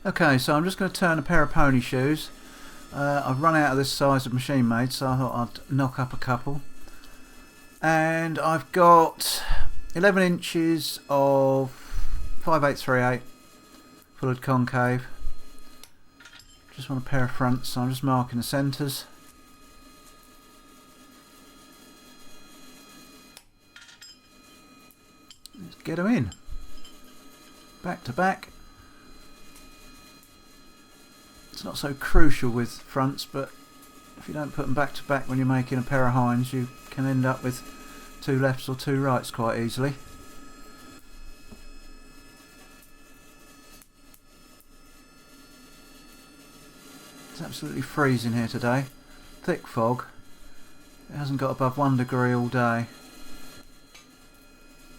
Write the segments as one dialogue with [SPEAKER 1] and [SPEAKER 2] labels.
[SPEAKER 1] Okay, so I'm just going to turn a pair of pony shoes. I've run out of this size of machine made, so I thought I'd knock up a couple. And I've got 11 inches of 5/8 full concave. Just want a pair of fronts, so I'm just marking the centres. Let's get them in. Back to back. It's not so crucial with fronts, but if you don't put them back to back when you're making a pair of hinds, you can end up with two lefts or two rights quite easily. It's absolutely freezing here today. Thick fog. It hasn't got above 1 degree all day.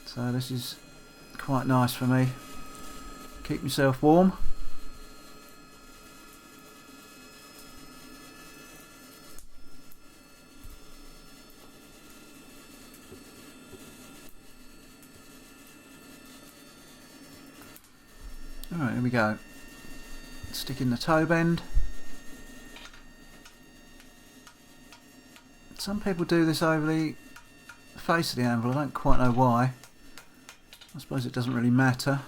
[SPEAKER 1] So this is quite nice for me. Keep myself warm. Alright, here we go. Stick in the toe bend. Some people do this over the face of the anvil. I don't quite know why. I suppose it doesn't really matter.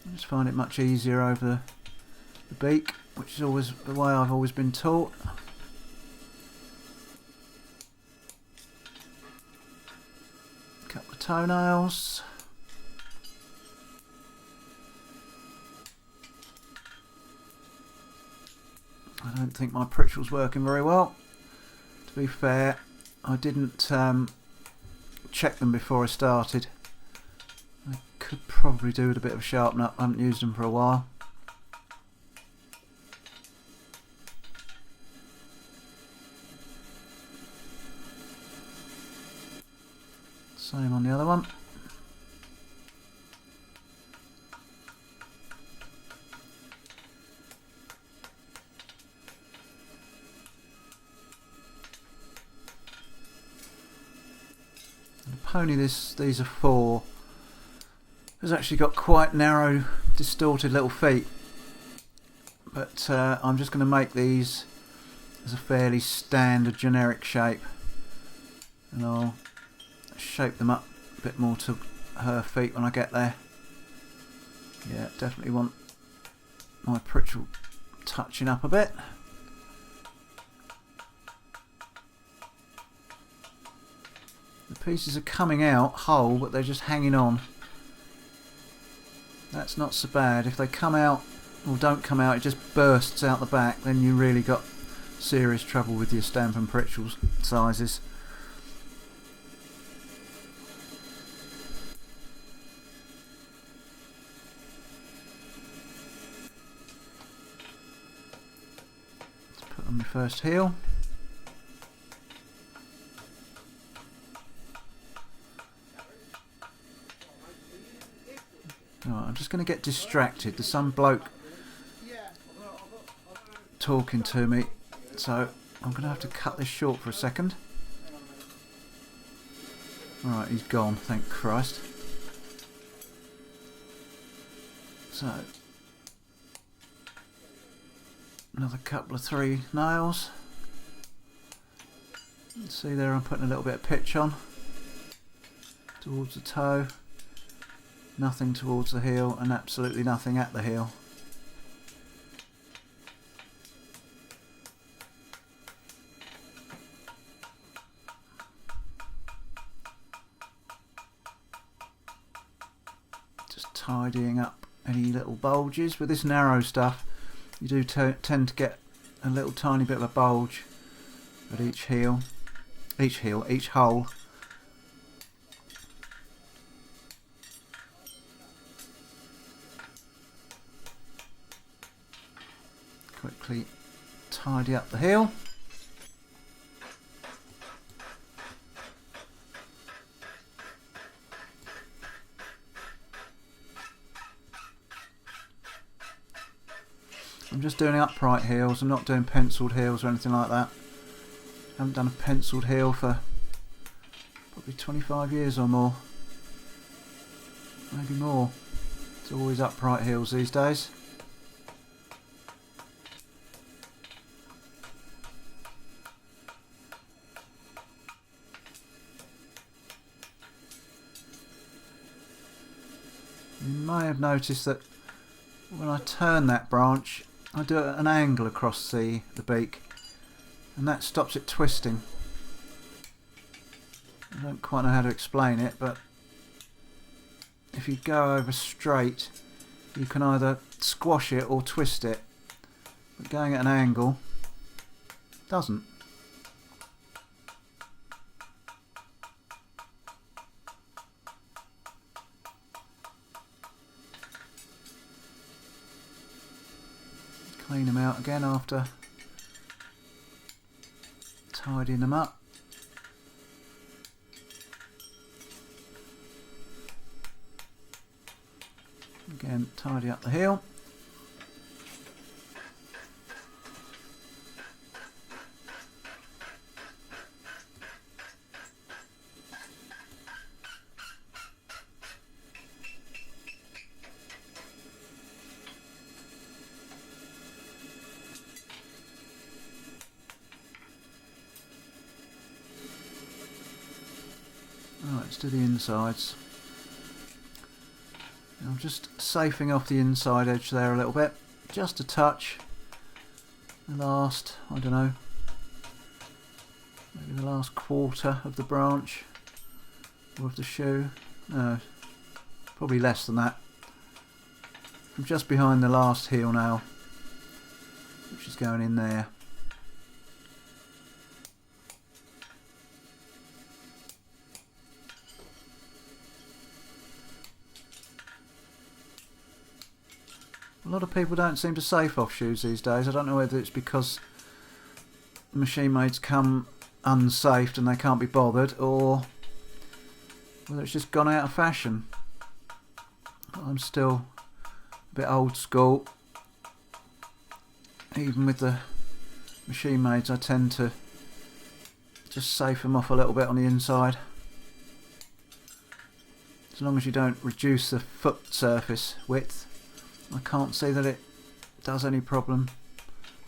[SPEAKER 1] I just find it much easier over the beak, which is always the way I've always been taught. A couple of toenails. I don't think my Pritchell's working very well. To be fair, I didn't check them before I started. I could probably do with a bit of a sharpen up. I haven't used them for a while. Same on the other one. Pony these are 4 has actually got quite narrow, distorted little feet, but I'm just going to make these as a fairly standard generic shape, and I'll shape them up a bit more to her feet when I get there. Yeah, definitely want my Pritchell touching up a bit. The pieces are coming out whole, but they're just hanging on. That's not so bad. If they come out or don't come out, it just bursts out the back, then you really got serious trouble with your Stamp and Pritchell sizes. Let's put on my first heel. Right, I'm just going to get distracted. There's some bloke talking to me, so I'm going to have to cut this short for a second. Alright, he's gone, thank Christ. So, another couple of 3 nails. See there, I'm putting a little bit of pitch on towards the toe. Nothing towards the heel and absolutely nothing at the heel. Just tidying up any little bulges. With this narrow stuff, you do tend to get a little tiny bit of a bulge at each hole. Quickly tidy up the heel. I'm just doing upright heels. I'm not doing penciled heels or anything like that. I haven't done a penciled heel for probably 25 years or more. Maybe more. It's always upright heels these days. You may have noticed that when I turn that branch, I do it at an angle across the beak, and that stops it twisting. I don't quite know how to explain it, but if you go over straight, you can either squash it or twist it, but going at an angle doesn't. Clean them out again after tidying them up. Again, tidy up the heel. Right, let's do the insides. I'm just safing off the inside edge there a little bit, just a touch. The last, I don't know, maybe the last quarter of the branch or of the shoe. No, probably less than that. From just behind the last heel nail, which is going in there. A lot of people don't seem to safe off shoes these days. I don't know whether it's because machine maids come unsafed and they can't be bothered, or whether it's just gone out of fashion. I'm still a bit old school. Even with the machine maids, I tend to just safe them off a little bit on the inside. As long as you don't reduce the foot surface width, I can't see that it does any problem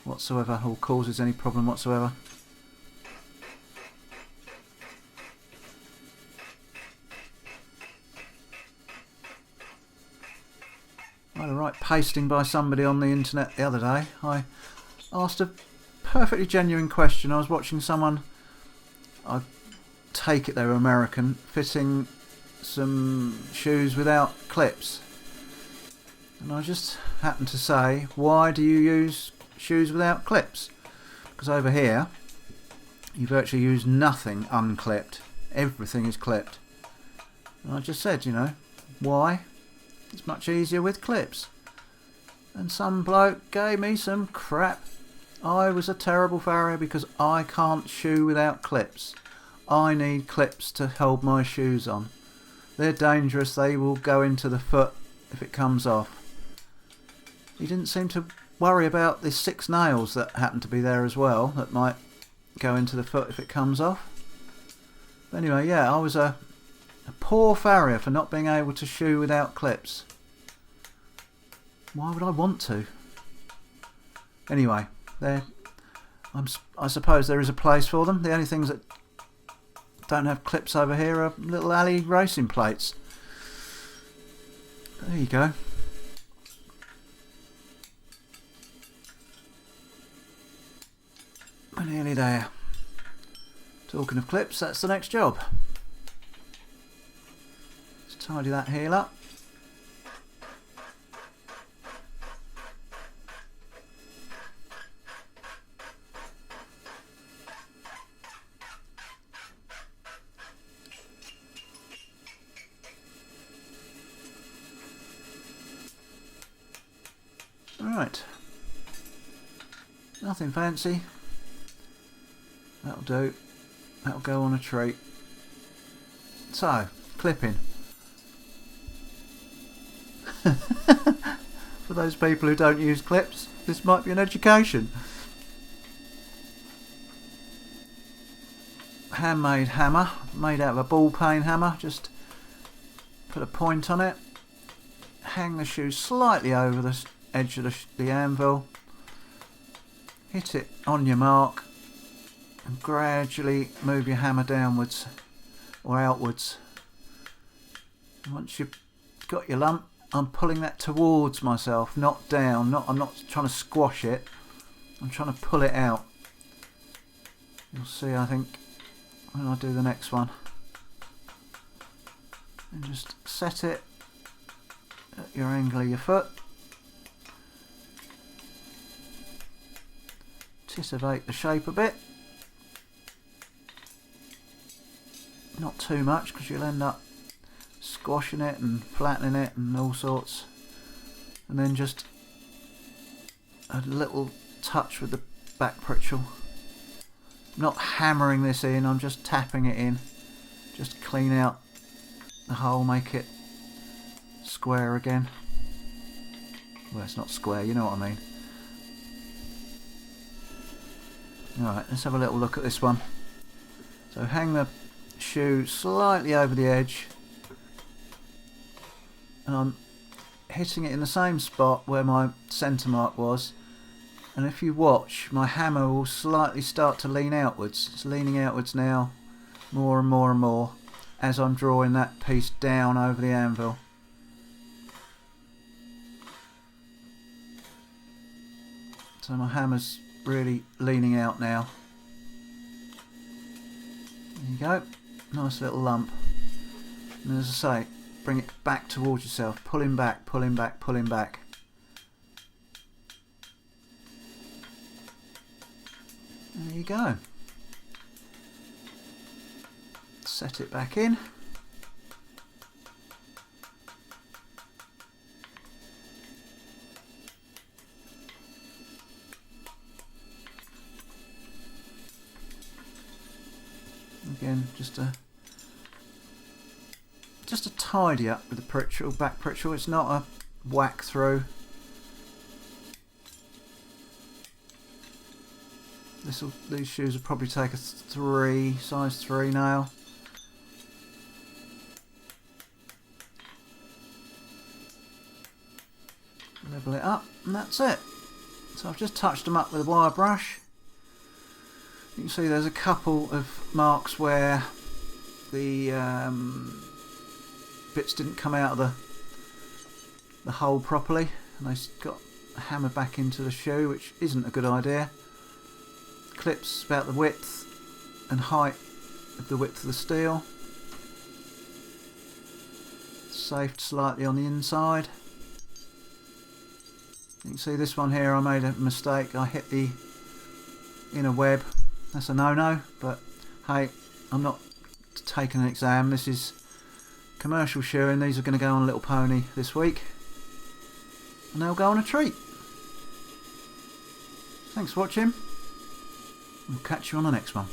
[SPEAKER 1] whatsoever, or causes any problem whatsoever. I had a right pasting by somebody on the internet the other day. I asked a perfectly genuine question. I was watching someone, I take it they were American, fitting some shoes without clips. And I just happened to say, why do you use shoes without clips? Because over here, you virtually use nothing unclipped. Everything is clipped. And I just said, you know, why? It's much easier with clips. And some bloke gave me some crap. I was a terrible farrier because I can't shoe without clips. I need clips to hold my shoes on. They're dangerous. They will go into the foot if it comes off. He didn't seem to worry about the 6 nails that happen to be there as well, that might go into the foot if it comes off. But anyway, yeah, I was a poor farrier for not being able to shoe without clips. Why would I want to? Anyway, I suppose there is a place for them. The only things that don't have clips over here are little alley racing plates. There you go. We're nearly there. Talking of clips, that's the next job. Let's tidy that heel up. Alright. Nothing fancy. That'll do. That'll go on a treat. So, clipping. For those people who don't use clips, this might be an education. Handmade hammer, made out of a ball peen hammer. Just put a point on it. Hang the shoe slightly over the edge of the anvil. Hit it on your mark. And gradually move your hammer downwards or outwards. And once you've got your lump, I'm pulling that towards myself, not down. I'm not trying to squash it. I'm trying to pull it out. You'll see, I think, when I do the next one. And just set it at your angle of your foot. Tisivate the shape a bit. Not too much, because you'll end up squashing it and flattening it and all sorts. And then just a little touch with the back pritchel. Not hammering this in, I'm just tapping it in. Just clean out the hole, make it square again. Well, it's not square, you know what I mean. Alright, let's have a little look at this one. So hang the shoe slightly over the edge, and I'm hitting it in the same spot where my centre mark was, and if you watch, my hammer will slightly start to lean outwards. It's leaning outwards now, more and more and more, as I'm drawing that piece down over the anvil. So my hammer's really leaning out now. There you go, nice little lump. And as I say, bring it back towards yourself, pulling back, pulling back, pulling back. There you go. Set it back in. Again, just a tidy up with the pritchel, back pritchel. It's not a whack through. These shoes will probably take a size 3 nail. Level it up, and that's it. So I've just touched them up with a wire brush. You can see there's a couple of marks where the bits didn't come out of the hole properly, and they got hammered back into the shoe, which isn't a good idea. Clips about the width and height of the width of the steel. Safed slightly on the inside. You can see this one here, I made a mistake. I hit the inner web. That's a no-no, but hey, I'm not taking an exam. This is commercial shoeing. These are going to go on a little pony this week, and they'll go on a treat. Thanks for watching. We'll catch you on the next one.